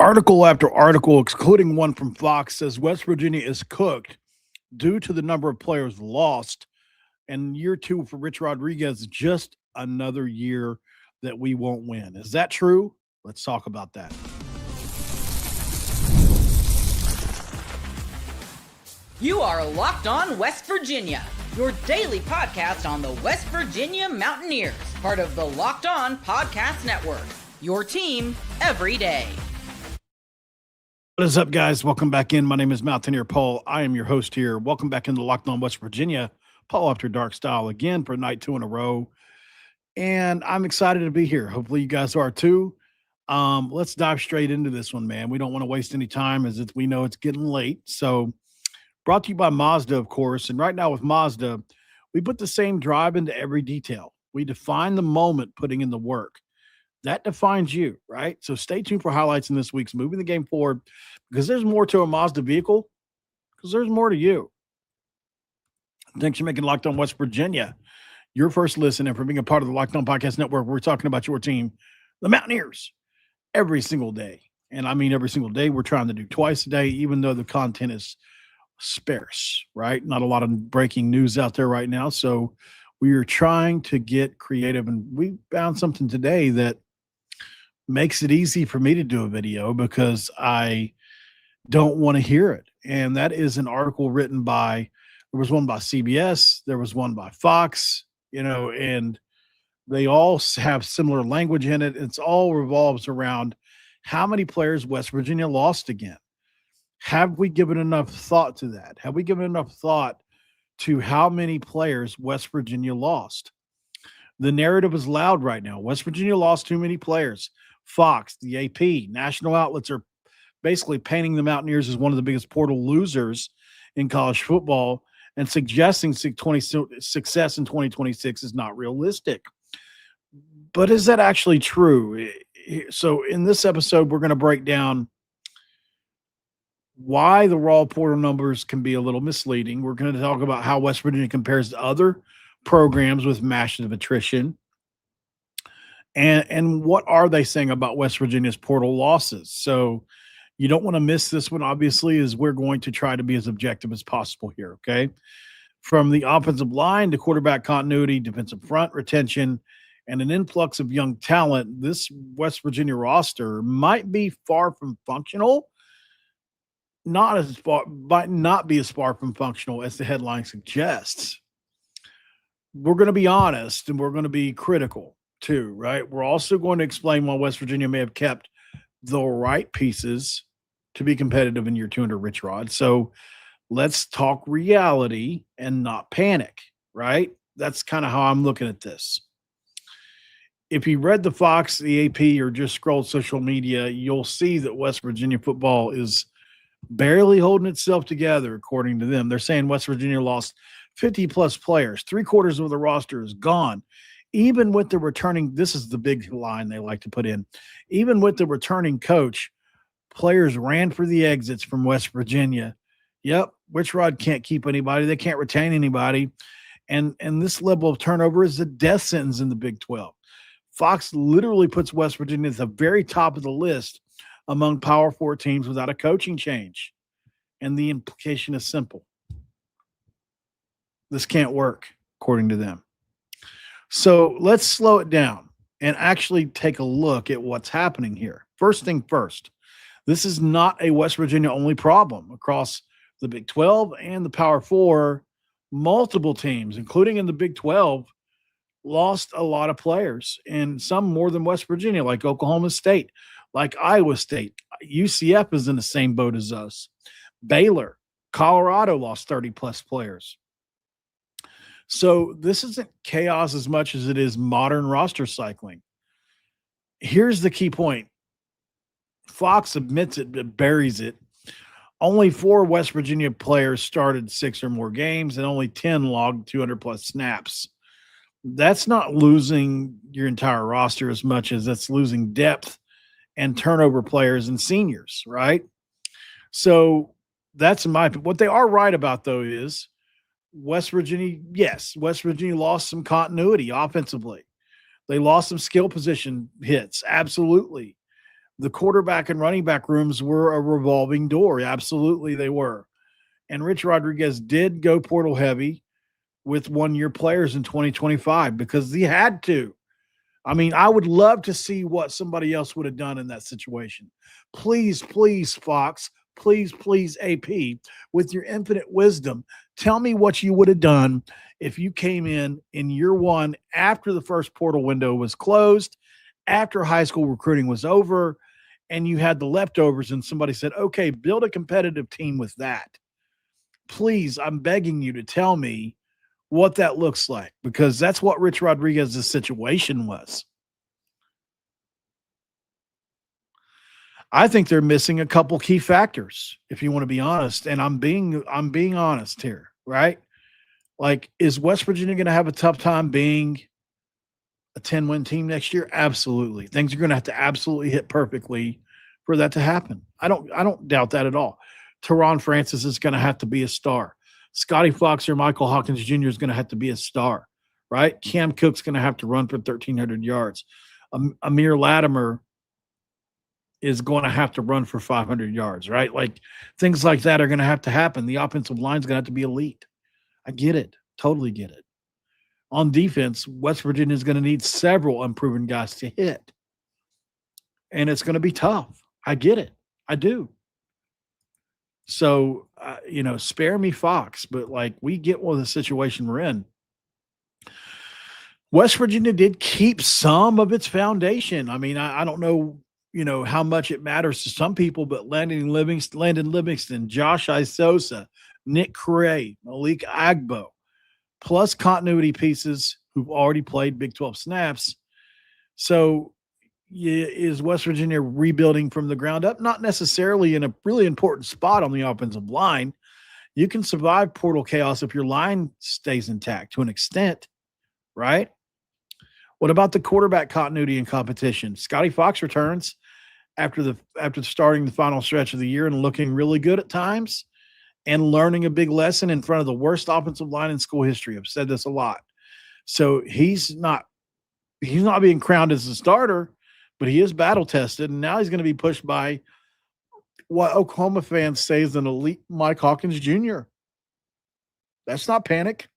Article after article, including one from Fox, says West Virginia is cooked due to the number of players lost. And year two for Rich Rodriguez, just another year that we won't win. Is that true? Let's talk about that. You are Locked On West Virginia, your daily podcast on the West Virginia Mountaineers, part of the Locked On Podcast Network, your team every day. What is up, guys? Welcome back in. My name is Mountaineer Paul. I am your host here. Welcome back into Locked On West Virginia. Paul After Dark style again for night two in a row. And I'm excited to be here. Hopefully you guys are too. Let's dive straight into this one, man. We don't want to waste any time as we know it's getting late. So brought to you by Mazda, of course. And right now with Mazda, we put the same drive into every detail. We define the moment putting in the work. That defines you, right? So stay tuned for highlights in this week's Moving the Game Forward, because there's more to a Mazda vehicle, because there's more to you. Thanks for making Locked On West Virginia your first listen, and for being a part of the Locked On Podcast Network. We're talking about your team, the Mountaineers, every single day. And I mean every single day. We're trying to do twice a day, even though the content is sparse, right? Not a lot of breaking news out there right now. So we are trying to get creative, and we found something today that makes it easy for me to do a video because I don't want to hear it. And that is an article written by, there was one by CBS, there was one by Fox, and they all have similar language in it. It's all revolves around how many players West Virginia lost again. Have we given enough thought to that? Have we given enough thought to how many players West Virginia lost? The narrative is loud right now. West Virginia lost too many players. Fox, the AP, national outlets are basically painting the Mountaineers as one of the biggest portal losers in college football and suggesting success in 2026 is not realistic. But is that actually true? So in this episode, we're going to break down why the raw portal numbers can be a little misleading. We're going to talk about how West Virginia compares to other programs with massive attrition. And what are they saying about West Virginia's portal losses? So you don't want to miss this one, obviously, as we're going to try to be as objective as possible here, okay? From the offensive line to quarterback continuity, defensive front retention, and an influx of young talent, this West Virginia roster might be far from functional. Might not be as far from functional as the headline suggests. We're going to be honest and we're going to be critical too, right? We're also going to explain why West Virginia may have kept the right pieces to be competitive in year two under Rich Rod. So let's talk reality and not panic, right? That's kind of how I'm looking at this. If you read the Fox, the AP, or just scrolled social media, you'll see that West Virginia football is barely holding itself together, according to them. They're saying West Virginia lost 50-plus players. 3/4 of the roster is gone. Even with the returning, this is the big line they like to put in, even with the returning coach, players ran for the exits from West Virginia. Yep, Rich Rod can't keep anybody. They can't retain anybody. And this level of turnover is a death sentence in the Big 12. Fox literally puts West Virginia at the very top of the list among Power 4 teams without a coaching change. And the implication is simple. This can't work, according to them. So let's slow it down and actually take a look at what's happening here. First thing first, this is not a West Virginia only problem. Across the Big 12 and the Power 4, multiple teams, including in the Big 12, lost a lot of players, and some more than West Virginia, like Oklahoma State, like Iowa State. UCF is in the same boat as us. Baylor, Colorado lost 30-plus players. So this isn't chaos as much as it is modern roster cycling. Here's the key point. Fox admits it, but buries it. Only 4 West Virginia players started 6 or more games, and only 10 logged 200-plus snaps. That's not losing your entire roster as much as that's losing depth and turnover players and seniors, right? So that's my – what they are right about, though, is West Virginia lost some continuity offensively. They lost some skill position hits, absolutely. The quarterback and running back rooms were a revolving door. Absolutely, they were. And Rich Rodriguez did go portal heavy with 1-year players in 2025 because he had to. I mean, I would love to see what somebody else would have done in that situation. Please, please, Fox, please, AP, with your infinite wisdom, tell me what you would have done if you came in year one after the first portal window was closed, after high school recruiting was over, and you had the leftovers and somebody said, okay, build a competitive team with that. Please, I'm begging you to tell me what that looks like, because that's what Rich Rodriguez's situation was. I think they're missing a couple key factors, if you want to be honest. And I'm being honest here, right? Like, is West Virginia going to have a tough time being a 10-win team next year? Absolutely. Things are going to have to absolutely hit perfectly for that to happen. I don't doubt that at all. Teron Francis is going to have to be a star. Scotty Fox or Michael Hawkins Jr. is going to have to be a star, right? Cam Cook's going to have to run for 1,300 yards. Amir Latimer is going to have to run for 500 yards, right? Like, things like that are going to have to happen. The offensive line's going to have to be elite. I get it. Totally get it. On defense, West Virginia is going to need several unproven guys to hit. And it's going to be tough. I get it. I do. So, spare me Fox, but like, we get what the situation we're in. West Virginia did keep some of its foundation. I mean, I don't know, how much it matters to some people, but Landon Livingston, Josh Isosa, Nick Cray, Malik Agbo, plus continuity pieces who've already played Big 12 snaps. So, is West Virginia rebuilding from the ground up? Not necessarily in a really important spot on the offensive line. You can survive portal chaos if your line stays intact to an extent, right? What about the quarterback continuity and competition? Scotty Fox returns after starting the final stretch of the year and looking really good at times and learning a big lesson in front of the worst offensive line in school history. I've said this a lot. So he's not being crowned as a starter, but he is battle tested, and now he's going to be pushed by what Oklahoma fans say is an elite Mike Hawkins Jr. That's not panic,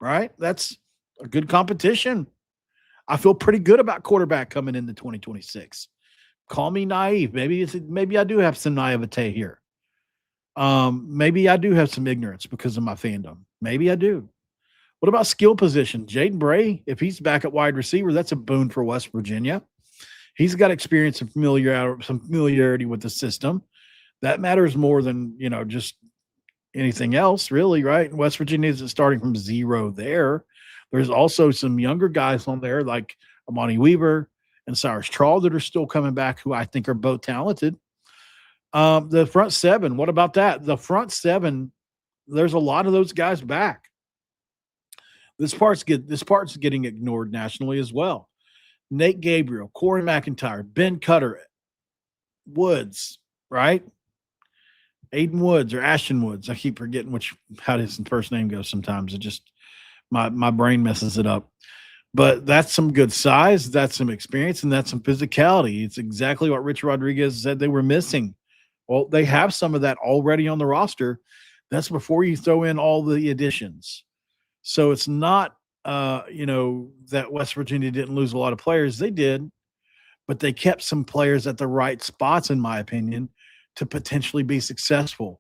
right? That's a good competition. I feel pretty good about quarterback coming into 2026. Call me naive. Maybe I do have some naivete here. Maybe I do have some ignorance because of my fandom. Maybe I do. What about skill position? Jaden Bray, if he's back at wide receiver, that's a boon for West Virginia. He's got experience and familiarity with the system. That matters more than, just anything else, really, right? West Virginia isn't starting from zero there. There's also some younger guys on there like Amani Weaver and Cyrus Trawl that are still coming back, who I think are both talented. The front seven, what about that? The front seven, there's a lot of those guys back. This part's getting ignored nationally as well. Nate Gabriel, Corey McIntyre, Ben Cutter, Woods, right? Aiden Woods or Ashton Woods. I keep forgetting how his first name goes sometimes. It just my brain messes it up. But that's some good size, that's some experience, and that's some physicality. It's exactly what Rich Rodriguez said they were missing. Well, they have some of that already on the roster. That's before you throw in all the additions. So it's not that West Virginia didn't lose a lot of players. They did, but they kept some players at the right spots, in my opinion, to potentially be successful.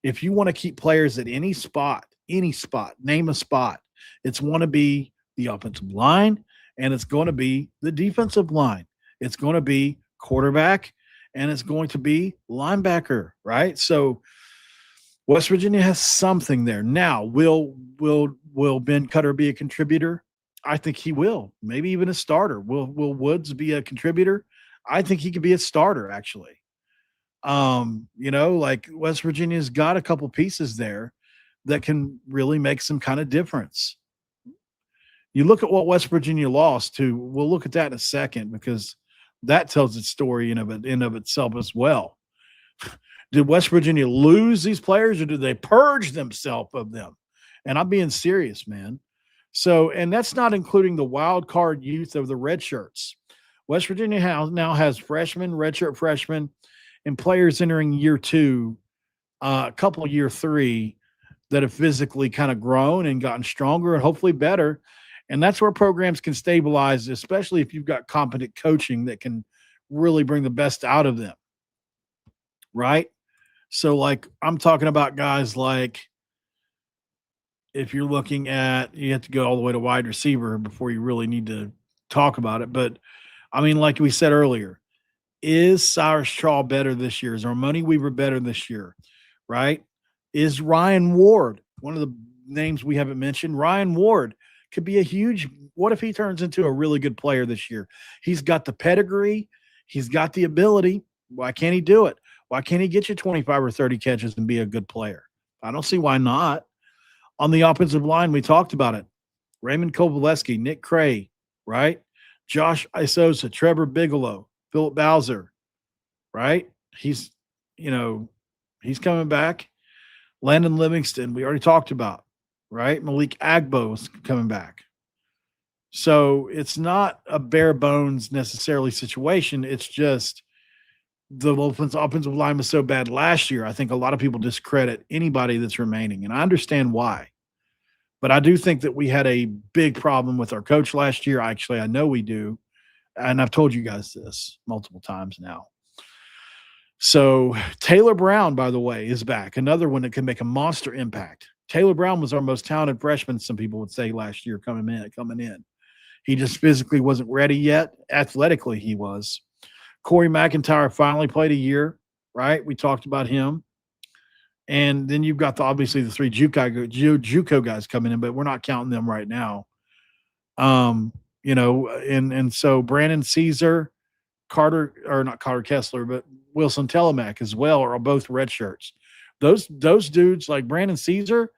If you want to keep players at any spot, name a spot, it's going to be the offensive line, and it's going to be the defensive line. It's going to be quarterback, and it's going to be linebacker, right? So West Virginia has something there. Now, will Ben Cutter be a contributor? I think he will. Maybe even a starter. Will Woods be a contributor? I think he could be a starter, actually. Like West Virginia's got a couple pieces there that can really make some kind of difference. You look at what West Virginia lost to, we'll look at that in a second, because that tells its story in of itself as well. Did West Virginia lose these players, or did they purge themselves of them? And I'm being serious, man. So, and that's not including the wild card youth of the red shirts. West Virginia now has freshmen, redshirt freshmen, and players entering year two, a couple year three that have physically kind of grown and gotten stronger and hopefully better. And that's where programs can stabilize, especially if you've got competent coaching that can really bring the best out of them. Right. So, like, I'm talking about guys like, if you're looking at, you have to go all the way to wide receiver before you really need to talk about it. But I mean, like we said earlier, is Cyrus Shaw better this year? Is our Money Weaver better this year? Right? Is Ryan Ward, one of the names we haven't mentioned? Ryan Ward could be a huge, what if he turns into a really good player this year? He's got the pedigree, he's got the ability. Why can't he do it? Why can't he get you 25 or 30 catches and be a good player? I don't see why not. On the offensive line, we talked about it. Raymond Kovalevsky, Nick Cray, right? Josh Isosa, Trevor Bigelow, Philip Bowser, right? He's coming back. Landon Livingston, we already talked about, right? Malik Agbo is coming back. So it's not a bare bones necessarily situation. It's just the offensive line was so bad last year. I think a lot of people discredit anybody that's remaining, and I understand why. But I do think that we had a big problem with our coach last year. Actually, I know we do. And I've told you guys this multiple times now. So Taylor Brown, by the way, is back. Another one that can make a monster impact. Taylor Brown was our most talented freshman, some people would say, last year coming in. He just physically wasn't ready yet. Athletically, he was. Corey McIntyre finally played a year, right? We talked about him. And then you've got obviously the three JUCO guys coming in, but we're not counting them right now. And so Brandon Caesar, not Carter Kessler, but Wilson Telemack as well are both red shirts. Those dudes like Brandon Caesar,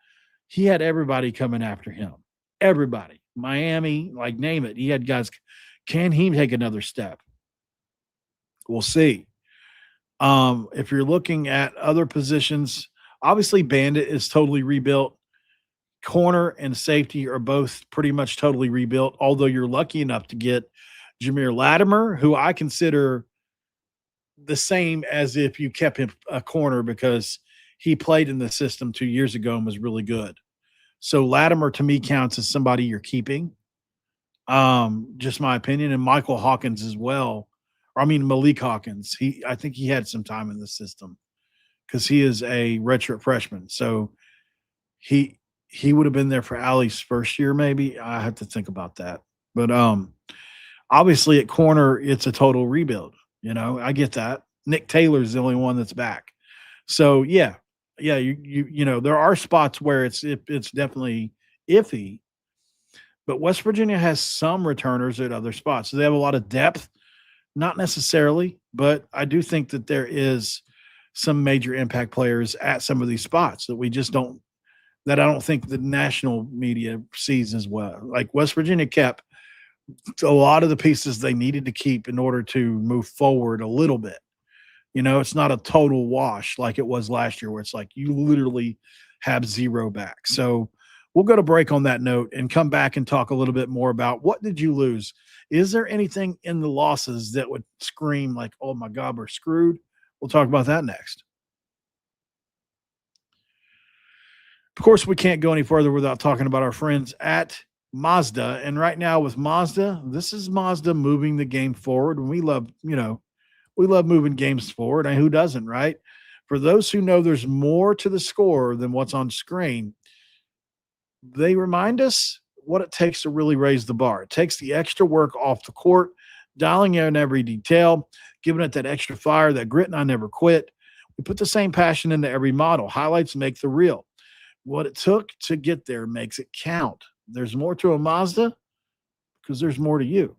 he had everybody coming after him. Everybody. Miami, like name it. He had guys. Can he take another step? We'll see. If you're looking at other positions, obviously Bandit is totally rebuilt. Corner and safety are both pretty much totally rebuilt, although you're lucky enough to get Jameer Latimer, who I consider the same as if you kept him a corner because he played in the system 2 years ago and was really good. So Latimer to me counts as somebody you're keeping. Just my opinion. And Michael Hawkins as well. Malik Hawkins. I think he had some time in the system because he is a redshirt freshman. So he would have been there for Allie's first year, maybe. I have to think about that. But obviously at corner, it's a total rebuild. I get that. Nick Taylor's the only one that's back. So yeah, there are spots where it's definitely iffy. But West Virginia has some returners at other spots. So they have a lot of depth. Not necessarily, but I do think that there is some major impact players at some of these spots that we just don't, that I don't think the national media sees as well. Like West Virginia kept a lot of the pieces they needed to keep in order to move forward a little bit. It's not a total wash like it was last year where it's like you literally have zero back. So we'll go to break on that note and come back and talk a little bit more about what did you lose? Is there anything in the losses that would scream like, oh my God, we're screwed? We'll talk about that next. Of course, we can't go any further without talking about our friends at Mazda. And right now with Mazda, this is Mazda moving the game forward. And we love moving games forward. And who doesn't, right? For those who know there's more to the score than what's on screen, they remind us what it takes to really raise the bar. It takes the extra work off the court, dialing in every detail, giving it that extra fire, that grit, and I never quit. We put the same passion into every model. Highlights make the real. What it took to get there makes it count. There's more to a Mazda because there's more to you.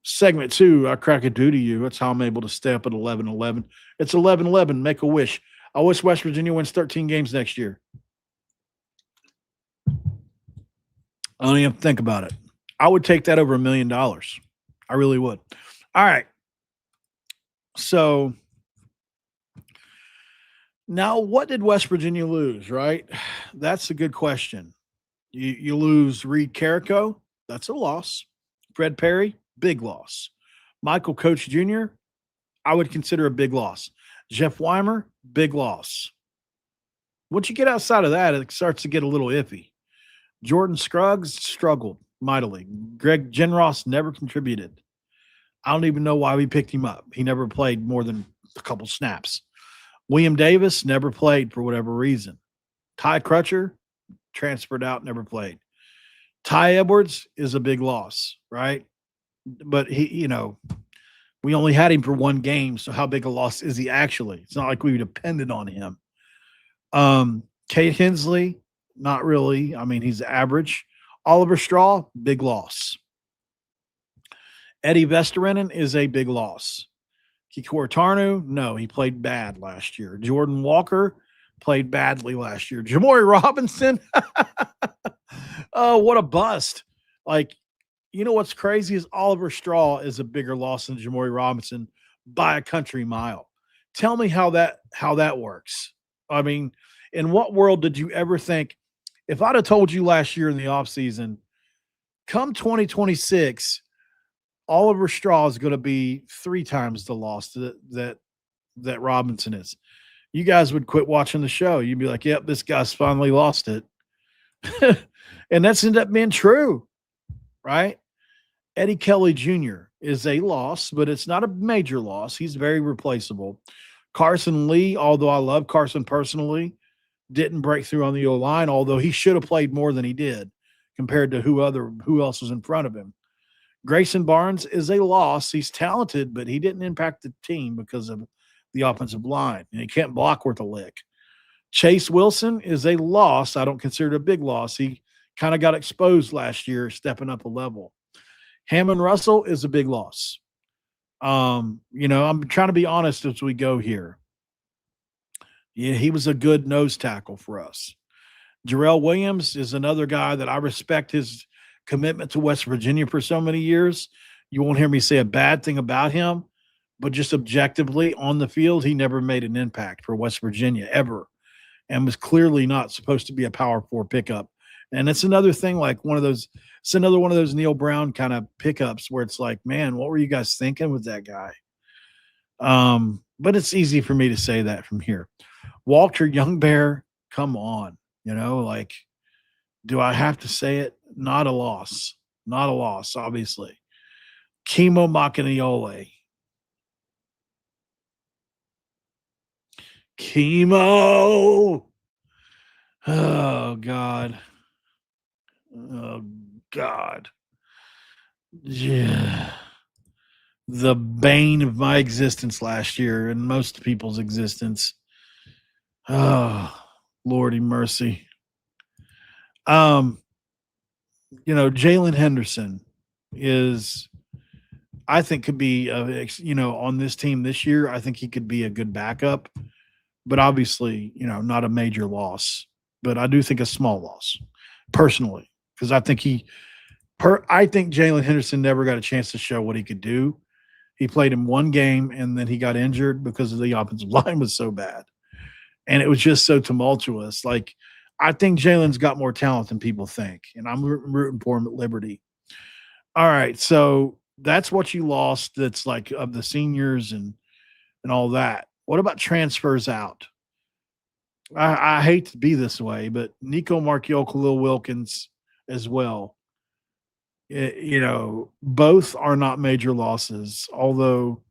Segment 2, I crack a do to you. That's how I'm able to stay up at 11-11. It's 11-11. Make a wish. I wish West Virginia wins 13 games next year. I don't even think about it. I would take that over $1 million. I really would. All right. So now what did West Virginia lose, right? That's a good question. You lose Reed Carrico, that's a loss. Fred Perry, big loss. Michael Coach Jr., I would consider a big loss. Jeff Weimer, big loss. Once you get outside of that, it starts to get a little iffy. Jordan Scruggs struggled mightily. Greg Genross never contributed. I don't even know why we picked him up. He never played more than a couple snaps. William Davis never played for whatever reason. Ty Crutcher transferred out, never played. Ty Edwards is a big loss, right? But we only had him for one game, so how big a loss is he actually? It's not like we depended on him. Kate Hensley, not really. I mean, he's average. Oliver Straw, big loss. Eddie Vesterinen is a big loss. Kikor Tarnu, no, he played bad last year. Jordan Walker played badly last year. Jamori Robinson, oh, what a bust. Like, you know what's crazy is Oliver Straw is a bigger loss than Jamori Robinson by a country mile. Tell me how that works. I mean, in what world did you ever think, if I'd have told you last year in the offseason, come 2026, Oliver Straw is going to be 3 times the loss that Robinson is. You guys would quit watching the show. You'd be like, yep, this guy's finally lost it. And that's ended up being true, right? Eddie Kelly Jr. is a loss, but it's not a major loss. He's very replaceable. Carson Lee, although I love Carson personally, didn't break through on the O-line, although he should have played more than he did compared to who else was in front of him. Grayson Barnes is a loss. He's talented, but he didn't impact the team because of the offensive line, and he can't block worth a lick. Chase Wilson is a loss. I don't consider it a big loss. He kind of got exposed last year, stepping up a level. Hammond Russell is a big loss. I'm trying to be honest as we go here. Yeah, he was a good nose tackle for us. Jarrell Williams is another guy that I respect his commitment to West Virginia for so many years. You won't hear me say a bad thing about him, but just objectively on the field, he never made an impact for West Virginia ever, and was clearly not supposed to be a Power 4 pickup. And it's another thing, like it's another one of those Neil Brown kind of pickups where it's like, man, what were you guys thinking with that guy? But it's easy for me to say that from here. Walter Youngbear, come on, do I have to say it? Not a loss, obviously. Kimo Makaniole. Chemo. Oh, God. Yeah. The bane of my existence last year and most people's existence. Oh, Lordy mercy. Jalen Henderson I think could be, on this team this year, I think he could be a good backup, but obviously, not a major loss, but I do think a small loss personally, because I think Jalen Henderson never got a chance to show what he could do. He played in one game and then he got injured because the offensive line was so bad. And it was just so tumultuous. Like, I think Jalen's got more talent than people think, and I'm rooting for him at Liberty. All right, so that's what you lost. That's like of the seniors and all that. What about transfers out? I hate to be this way, but Nico Marchiol, Khalil Wilkins as well. Both are not major losses, although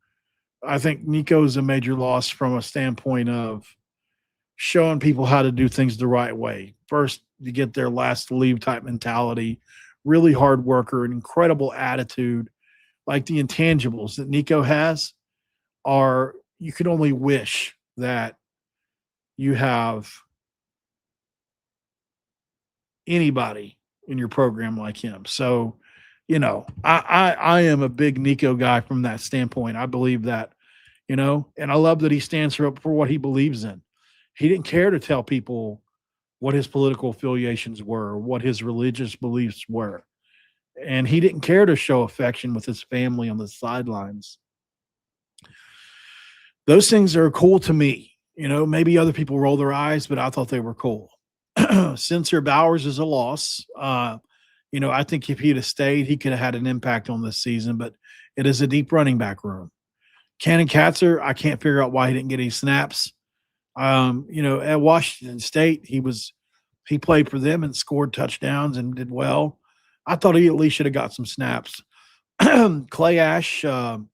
I think Nico is a major loss from a standpoint of showing people how to do things the right way. First, you get their last to leave type mentality, really hard worker, an incredible attitude. Like the intangibles that Nico has you could only wish that you have anybody in your program like him. So, I am a big Nico guy from that standpoint. I believe that, and I love that he stands for what he believes in. He didn't care to tell people what his political affiliations were, what his religious beliefs were. And he didn't care to show affection with his family on the sidelines. Those things are cool to me. Maybe other people roll their eyes, but I thought they were cool. Sincere Bowers is a loss. I think if he'd have stayed, he could have had an impact on this season, but it is a deep running back room. Cannon Katzer, I can't figure out why he didn't get any snaps. At Washington State, he played for them and scored touchdowns and did well. I thought he at least should have got some snaps. Clay Ash, I'm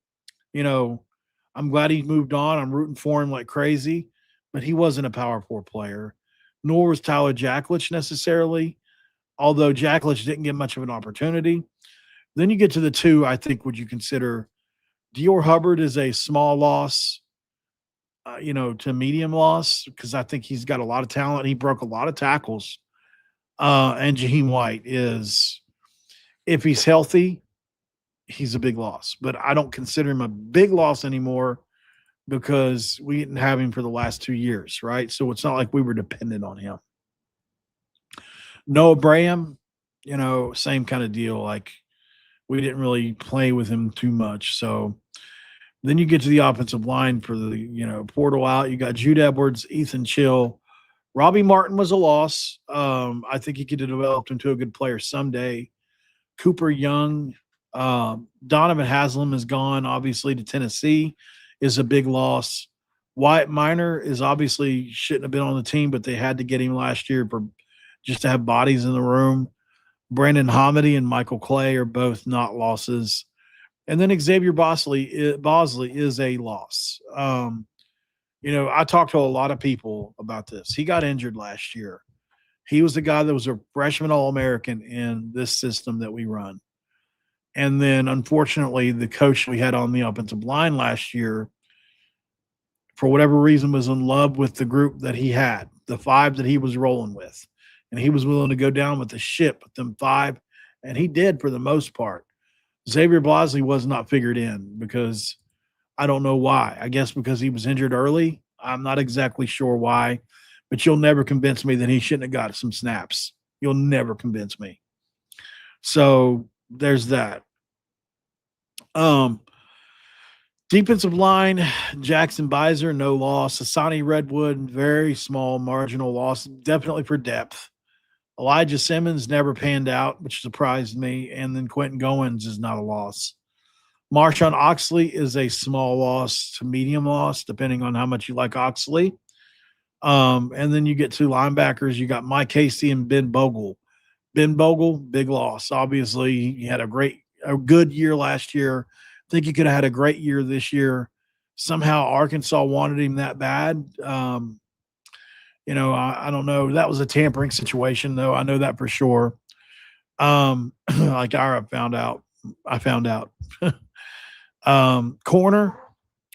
glad he moved on. I'm rooting for him like crazy, but he wasn't a Power 4 player, nor was Tyler Jacklich necessarily, although Jacklich didn't get much of an opportunity. Then you get to the two, I think, would you consider Dior Hubbard is a small loss, to medium loss, because I think he's got a lot of talent. He broke a lot of tackles. And Jaheim White is, if he's healthy, he's a big loss. But I don't consider him a big loss anymore because we didn't have him for the last 2 years, right? So it's not like we were dependent on him. Noah Braham, same kind of deal. Like we didn't really play with him too much. So then you get to the offensive line for the, portal out. You got Jude Edwards, Ethan Chill. Robbie Martin was a loss. I think he could have developed into a good player someday. Cooper Young, Donovan Haslam is gone, obviously, to Tennessee, is a big loss. Wyatt Minor is obviously shouldn't have been on the team, but they had to get him last year for just to have bodies in the room. Brandon Hamady and Michael Clay are both not losses. And then Xavier Bosley is a loss. I talked to a lot of people about this. He got injured last year. He was the guy that was a freshman All-American in this system that we run. And then, unfortunately, the coach we had on the offensive line last year, for whatever reason, was in love with the group that he had, the 5 that he was rolling with. And he was willing to go down with the ship with them 5, and he did for the most part. Xavier Bosley was not figured in because I don't know why. I guess because he was injured early. I'm not exactly sure why, but you'll never convince me that he shouldn't have got some snaps. You'll never convince me. So there's that. Defensive line, Jackson Beiser, no loss. Asani Redwood, very small marginal loss, definitely for depth. Elijah Simmons never panned out, which surprised me. And then Quentin Goins is not a loss. Marshawn Oxley is a small loss to medium loss, depending on how much you like Oxley. And then you get 2 linebackers. You got Mike Casey and Ben Bogle. Ben Bogle, big loss. Obviously, he had a good year last year. I think he could have had a great year this year. Somehow Arkansas wanted him that bad. I don't know. That was a tampering situation, though. I know that for sure. Like I found out. Corner,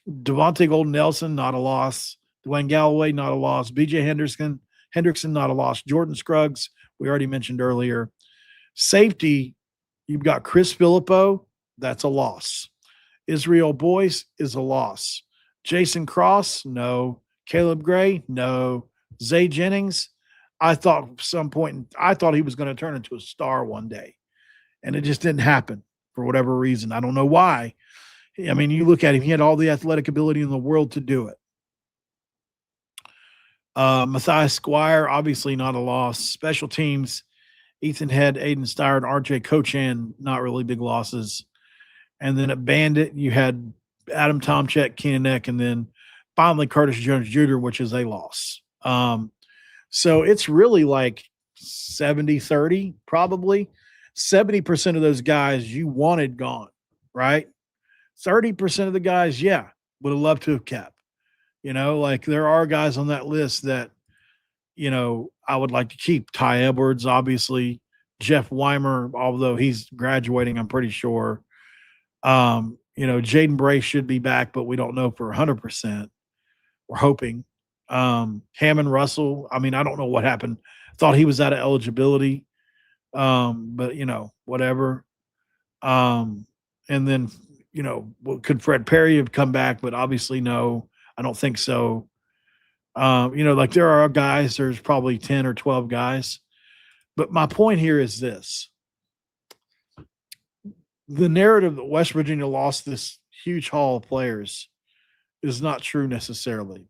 Devontae Golden Nelson, not a loss. Dwayne Galloway, not a loss. BJ Hendrickson, not a loss. Jordan Scruggs, we already mentioned earlier. Safety, you've got Chris Filippo, that's a loss. Israel Boyce is a loss. Jason Cross, no. Caleb Gray, no. Zay Jennings, I thought he was going to turn into a star one day, and it just didn't happen for whatever reason. I don't know why. I mean, you look at him, he had all the athletic ability in the world to do it. Matthias Squire, obviously not a loss. Special teams, Ethan Head, Aiden Steyer, and RJ Cochan, not really big losses. And then at Bandit, you had Adam Tomczyk, Keenan Eck, and then finally Curtis Jones Jr., which is a loss. So it's really like 70-30, probably. 70% of those guys you wanted gone, right? 30% of the guys, would have loved to have kept. Like there are guys on that list that, I would like to keep. Ty Edwards, obviously. Jeff Weimer, although he's graduating, I'm pretty sure. Jaden Bray should be back, but we don't know for 100%. We're hoping. Hammond Russell, I mean, I don't know what happened. Thought he was out of eligibility. But whatever. And then, could Fred Perry have come back? But obviously, no, I don't think so. Like there are guys, there's probably 10 or 12 guys. But my point here is this. The narrative that West Virginia lost this huge haul of players is not true necessarily.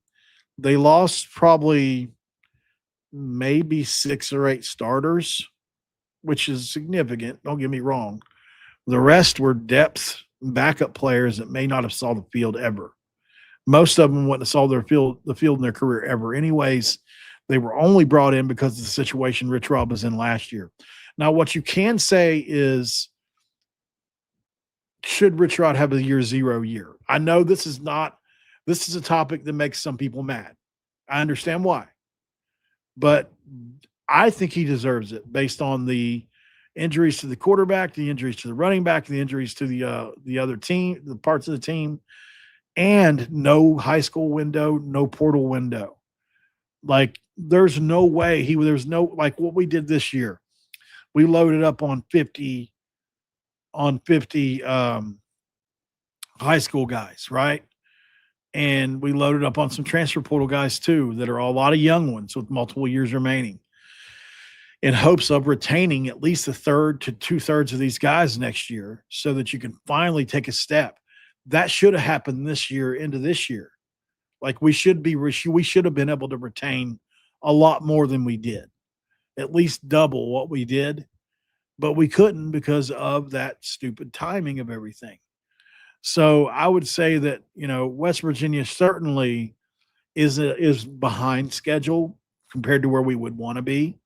They lost probably maybe 6 or 8 starters, which is significant. Don't get me wrong. The rest were depth backup players that may not have saw the field ever. Most of them wouldn't have saw the field in their career ever. Anyways, they were only brought in because of the situation Rich Rod was in last year. Now, what you can say is, should Rich Rod have a year 0 year? I know this is a topic that makes some people mad. I understand why. But I think he deserves it based on the injuries to the quarterback, the injuries to the running back, the injuries to the other team, the parts of the team, and no high school window, no portal window. Like, there's no way there's no, like what we did this year. We loaded up on 50 high school guys, right? And we loaded up on some transfer portal guys too that are a lot of young ones with multiple years remaining, in hopes of retaining at least a third to 2/3 of these guys next year so that you can finally take a step. That should have happened this year into this year. Like, we should have been able to retain a lot more than we did, at least double what we did, but we couldn't because of that stupid timing of everything. So I would say that, West Virginia certainly is behind schedule compared to where we would want to be.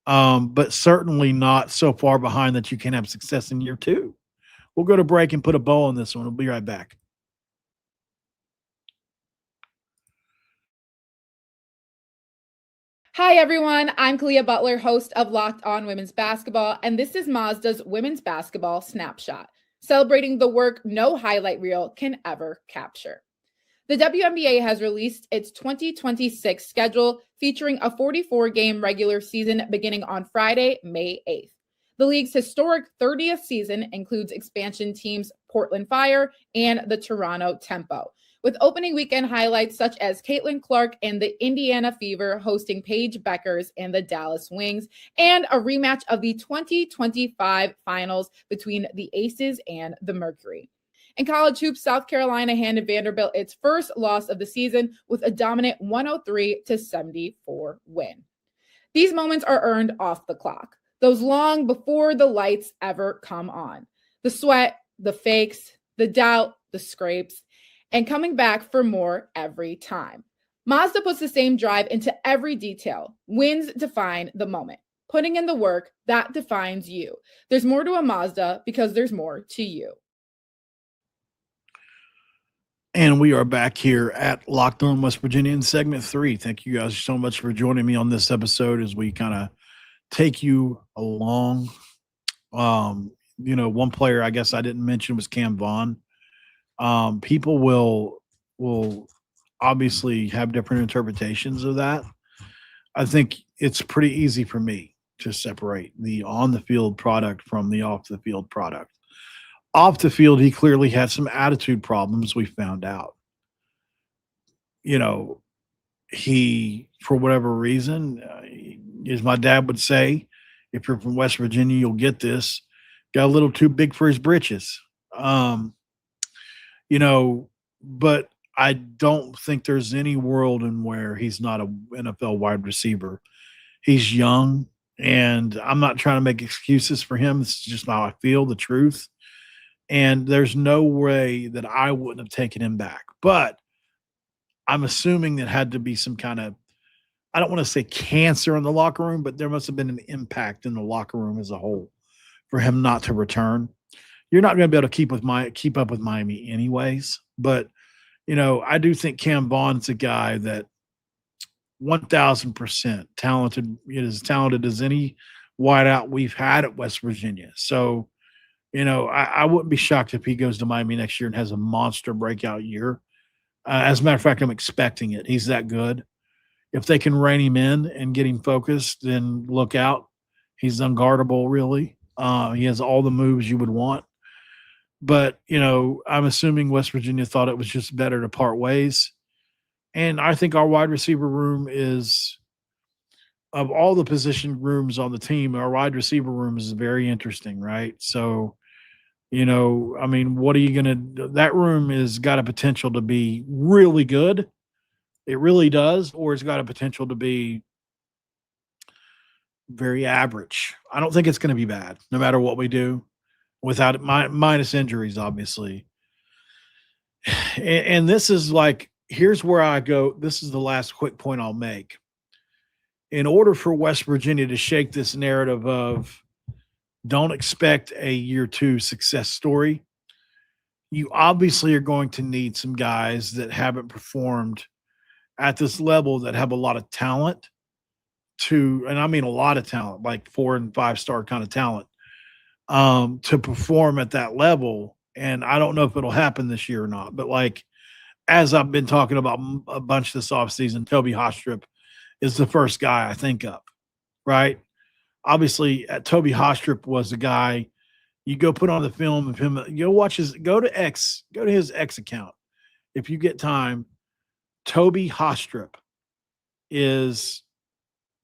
But certainly not so far behind that you can have success in year 2. We'll go to break and put a bow on this one. We'll be right back. Hi, everyone. I'm Kalia Butler, host of Locked On Women's Basketball, and this is Mazda's Women's Basketball Snapshot, celebrating the work no highlight reel can ever capture. The WNBA has released its 2026 schedule, featuring a 44-game regular season beginning on Friday, May 8th. The league's historic 30th season includes expansion teams Portland Fire and the Toronto Tempo, with opening weekend highlights such as Caitlin Clark and the Indiana Fever hosting Paige Beckers and the Dallas Wings, and a rematch of the 2025 finals between the Aces and the Mercury. In college hoops, South Carolina handed Vanderbilt its first loss of the season with a dominant 103-74 win. These moments are earned off the clock, those long before the lights ever come on. The sweat, the fakes, the doubt, the scrapes, and coming back for more every time. Mazda puts the same drive into every detail. Wins define the moment. Putting in the work, that defines you. There's more to a Mazda because there's more to you. And we are back here at Locked On West Virginia in segment 3. Thank you guys so much for joining me on this episode as we kind of take you along. One player I guess I didn't mention was Cam Vaughn. People will obviously have different interpretations of that. I think it's pretty easy for me to separate the on-the-field product from the off-the-field product. Off the field, he clearly had some attitude problems, we found out. He, for whatever reason, as my dad would say, if you're from West Virginia, you'll get this, got a little too big for his britches. But I don't think there's any world in where he's not an NFL wide receiver. He's young, and I'm not trying to make excuses for him. This is just how I feel, the truth. And there's no way that I wouldn't have taken him back. But I'm assuming that had to be some kind of, I don't want to say cancer in the locker room, but there must have been an impact in the locker room as a whole for him not to return. You're not going to be able to keep up with Miami anyways. But, I do think Cam Vaughn's a guy that 1,000% talented, as talented as any wideout we've had at West Virginia. So, I wouldn't be shocked if he goes to Miami next year and has a monster breakout year. As a matter of fact, I'm expecting it. He's that good. If they can rein him in and get him focused, then look out. He's unguardable, really. He has all the moves you would want. But, I'm assuming West Virginia thought it was just better to part ways. And I think our wide receiver room is, of all the position rooms on the team, our wide receiver room is very interesting, right? So, what are you going to do? That room has got a potential to be really good. It really does. Or it's got a potential to be very average. I don't think it's going to be bad, no matter what we do, without minus injuries, obviously. And this is like, here's where I go. This is the last quick point I'll make. In order for West Virginia to shake this narrative of don't expect a year 2 success story, you obviously are going to need some guys that haven't performed at this level, that have a lot of talent and I mean a lot of talent, like 4 and 5 star kind of talent, to perform at that level. And I don't know if it'll happen this year or not, but like, as I've been talking about a bunch this offseason, Toby Hostrip is the first guy I think of, right? Obviously, Toby Hostrip was a guy you go put on the film of him. Go to his X account if you get time. Toby Hostrip is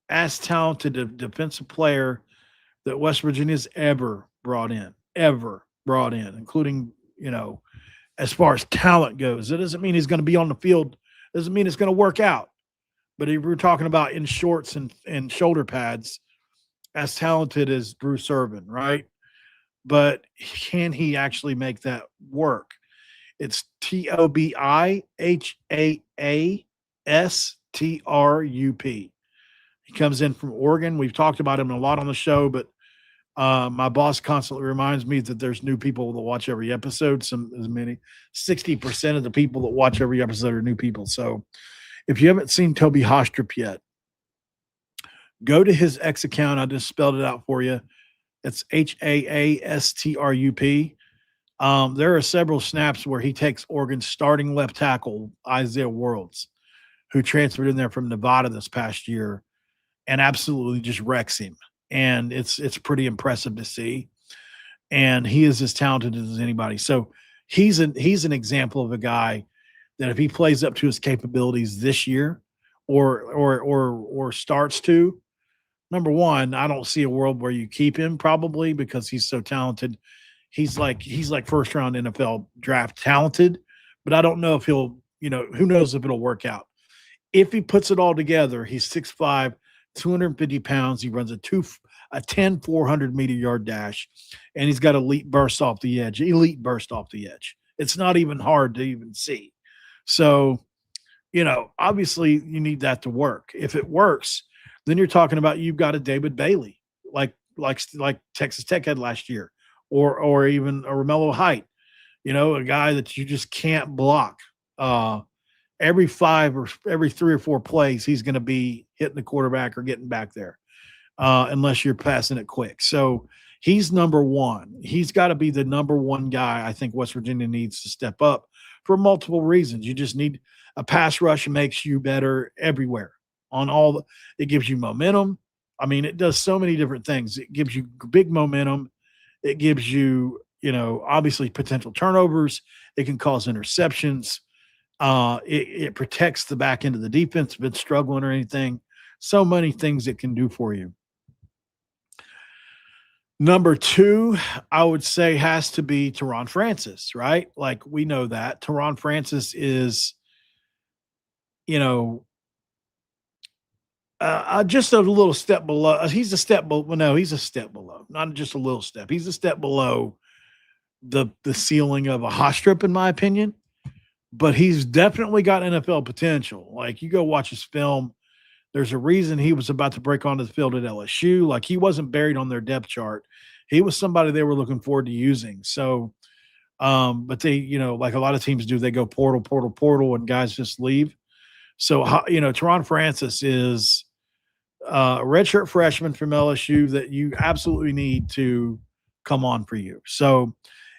as talented a defensive player that West Virginia's ever brought in, including, as far as talent goes. It doesn't mean he's going to be on the field. Doesn't mean it's going to work out. But if we're talking about in shorts and shoulder pads, as talented as Bruce Irvin, right? But can he actually make that work? It's TOBIHAASTRUP. He comes in from Oregon. We've talked about him a lot on the show, but my boss constantly reminds me that there's new people that watch every episode. 60% of the people that watch every episode are new people. So if you haven't seen Toby Hostrip yet, go to his X account. I just spelled it out for you. It's HAASTRUP. There are several snaps where he takes Oregon's starting left tackle, Isaiah Worlds, who transferred in there from Nevada this past year, and absolutely just wrecks him. And it's pretty impressive to see. And he is as talented as anybody. So he's an example of a guy that if he plays up to his capabilities this year or starts to, number one, I don't see a world where you keep him, probably because he's so talented. He's like first round NFL draft talented, but I don't know if he'll, who knows if it'll work out. If he puts it all together, he's 6'5", 250 pounds. He runs a 10 400-meter yard dash, and he's got elite burst off the edge. It's not even hard to even see. So, obviously you need that to work. If it works, then you're talking about you've got a David Bailey, like Texas Tech had last year, or even a Romello Height, a guy that you just can't block. Every 5 or every 3 or 4 plays, he's going to be hitting the quarterback or getting back there, unless you're passing it quick. So he's number one. He's got to be the number one guy I think West Virginia needs to step up for multiple reasons. You just need a pass rush that makes you better everywhere. It gives you momentum. I mean, it does so many different things. It gives you big momentum. It gives you, obviously potential turnovers. It can cause interceptions. It protects the back end of the defense if it's struggling or anything. So many things it can do for you. Number 2, I would say, has to be Teron Francis, right? Like, we know that Teron Francis is, just a little step below. He's a step below. No, he's a step below. Not just a little step. He's a step below the ceiling of a Hostrip, in my opinion. But he's definitely got NFL potential. Like, you go watch his film. There's a reason he was about to break onto the field at LSU. Like, he wasn't buried on their depth chart. He was somebody they were looking forward to using. So, but they, like a lot of teams do, they go portal, and guys just leave. So, Teron Francis is a redshirt freshman from LSU that you absolutely need to come on for you. So,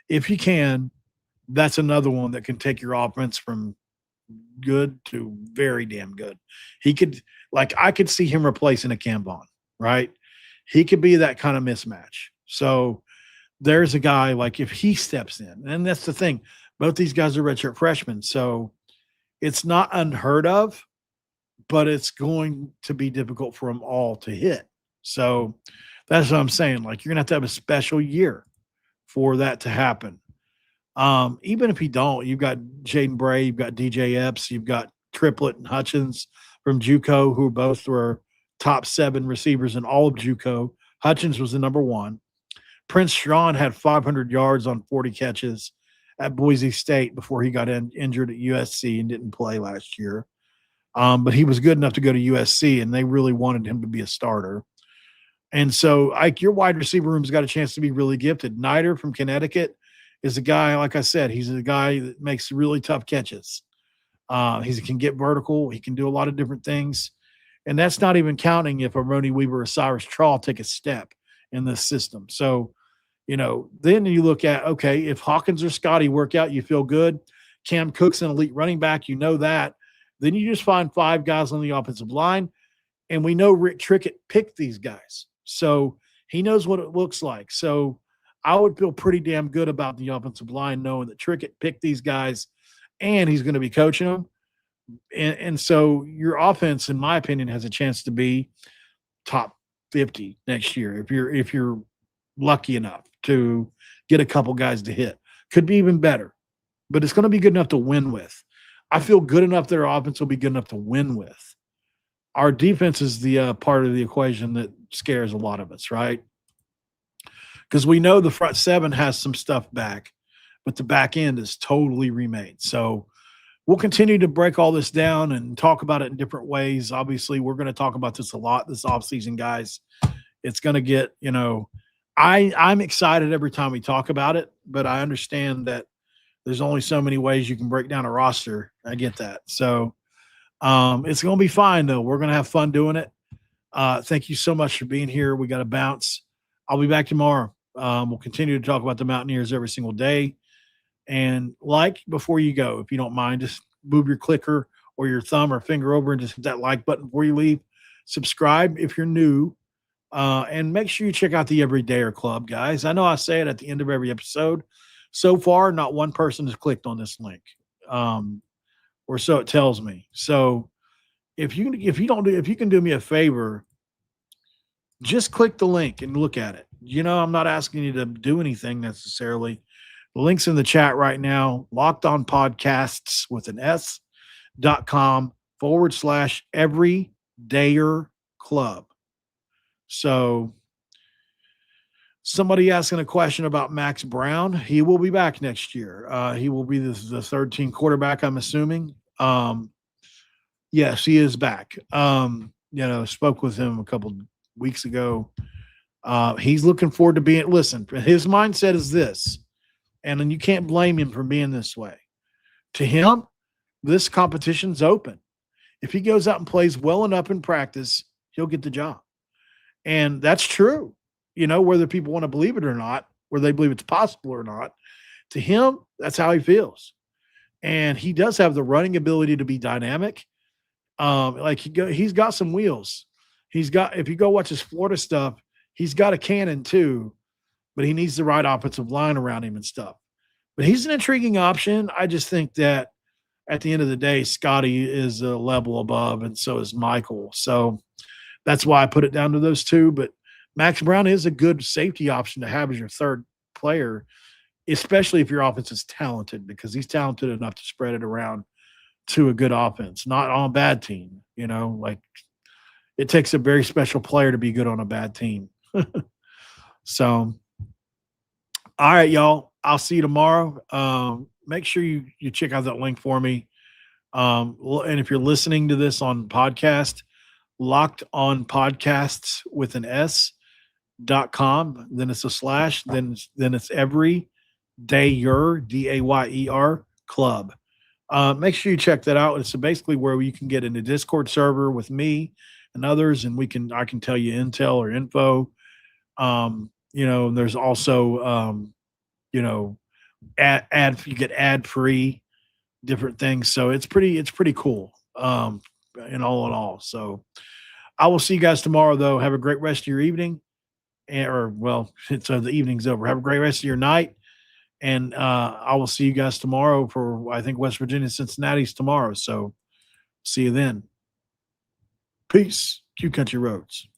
if you can, that's another one that can take your offense from good to very damn good. I could see him replacing a Cam Vaughn, right? He could be that kind of mismatch. So there's a guy, like, if he steps in, and that's the thing, both these guys are redshirt freshmen. So it's not unheard of, but it's going to be difficult for them all to hit. So that's what I'm saying. Like, you're going to have a special year for that to happen. Even if you don't, you've got Jaden Bray, you've got DJ Epps, you've got Triplett and Hutchins from JUCO, who both were top 7 receivers in all of JUCO. Hutchins was the number 1. Prince Strachan had 500 yards on 40 catches at Boise State before he got injured at USC and didn't play last year. But he was good enough to go to USC, and they really wanted him to be a starter. And so, Ike, your wide receiver room's got a chance to be really gifted. Nider from Connecticut is a guy, like I said, he's a guy that makes really tough catches. He can get vertical. He can do a lot of different things. And that's not even counting if a Ronnie Weaver or Cyrus Trawl take a step in this system. So, then you look at, okay, if Hawkins or Scotty work out, you feel good. Cam Cook's an elite running back. You know that. Then you just find 5 guys on the offensive line. And we know Rick Trickett picked these guys. So he knows what it looks like. So I would feel pretty damn good about the offensive line knowing that Trickett picked these guys and he's going to be coaching them. And so your offense, in my opinion, has a chance to be top 50 next year if you're lucky enough to get a couple guys to hit. Could be even better, but it's going to be good enough to win with. I feel good enough that our offense will be good enough to win with. Our defense is the part of the equation that scares a lot of us, right? Because we know the front 7 has some stuff back, but the back end is totally remade. So we'll continue to break all this down and talk about it in different ways. Obviously, we're going to talk about this a lot this offseason, guys. It's going to get, I'm excited every time we talk about it, but I understand that there's only so many ways you can break down a roster. I get that. So it's going to be fine, though. We're going to have fun doing it. Thank you so much for being here. We got to bounce. I'll be back tomorrow. We'll continue to talk about the Mountaineers every single day. And before you go, if you don't mind, just move your clicker or your thumb or finger over and just hit that like button before you leave. Subscribe if you're new. And make sure you check out the Everydayer Club, guys. I know I say it at the end of every episode. So far, not one person has clicked on this link. Or so it tells me. So if you can do me a favor, just click the link and look at it. I'm not asking you to do anything necessarily. The link's in the chat right now. LockedOnPodcasts with an S.com/Everydayer Club. So somebody asking a question about Max Brown. He will be back next year. He will be the third team quarterback, I'm assuming. Yes, he is back. Spoke with him a couple weeks ago. He's looking forward to being – listen, his mindset is this, and then you can't blame him for being this way. To him, this competition's open. If he goes out and plays well enough in practice, he'll get the job. And that's true. Whether people want to believe it or not, whether they believe it's possible or not, to him, that's how he feels. And he does have the running ability to be dynamic. He's got some wheels. If you go watch his Florida stuff, he's got a cannon too, but he needs the right offensive line around him and stuff. But he's an intriguing option. I just think that at the end of the day, Scotty is a level above, and so is Michael. So that's why I put it down to those two. But Max Brown is a good safety option to have as your third player, especially if your offense is talented, because he's talented enough to spread it around to a good offense, not on a bad team. It takes a very special player to be good on a bad team. So, all right, y'all. I'll see you tomorrow. Make sure you check out that link for me. And if you're listening to this on podcast, Locked On Podcasts with an S.com, then it's a / then it's Everydayer, DAYER Club. Make sure you check that out. It's basically where you can get in the Discord server with me and others, and I can tell you intel or info. There's also you get ad free different things. So it's pretty cool. In all. So I will see you guys tomorrow, though. Have a great rest of your evening. The evening's over. Have a great rest of your night. And I will see you guys tomorrow for, I think, West Virginia, Cincinnati's tomorrow. So see you then. Peace. Q Country Roads.